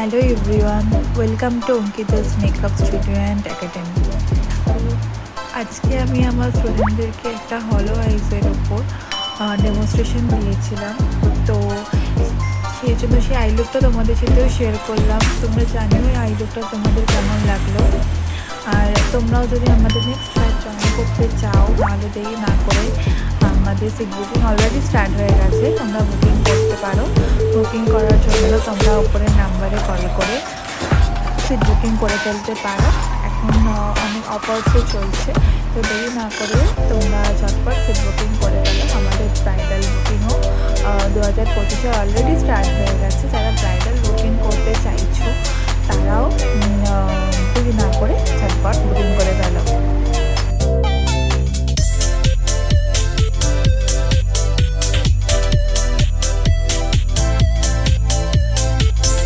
Hello everyone, welcome to Ankita's makeup studio and academy. তো আজকে আমি আমার স্টুডেন্টদেরকে একটা হলো আইসের ওপর ডেমনস্ট্রেশন দিয়েছিলাম। তো সেই জন্য সেই আই লুকটা তোমাদের সাথেও শেয়ার করলাম। তোমরা জানিও এই আই লুকটা তোমাদের কেমন লাগলো। আর তোমরাও যদি আমাদের নেক্সট ব্যাচ জয়েন করতে চাও তাহলে দেরি না করে আমাদের সিট বুকিং অলরেডি স্টার্ট হয়ে গেছে, তোমরা বুকিং করতে পারো। বুকিং করার জন্য তোমরা উপরের নাম্বারে কল করে সিট বুকিং করে ফেলতে পারো। এখন অনেক অফার্সও চলছে, তো দেরি না করে তোমরা ঝটপট সিট বুকিং করে ফেলো। আমাদের ব্রাইডাল বুকিংও 2025 অলরেডি স্টার্ট হয়ে গেছে। যারা ব্রাইডাল বুকিং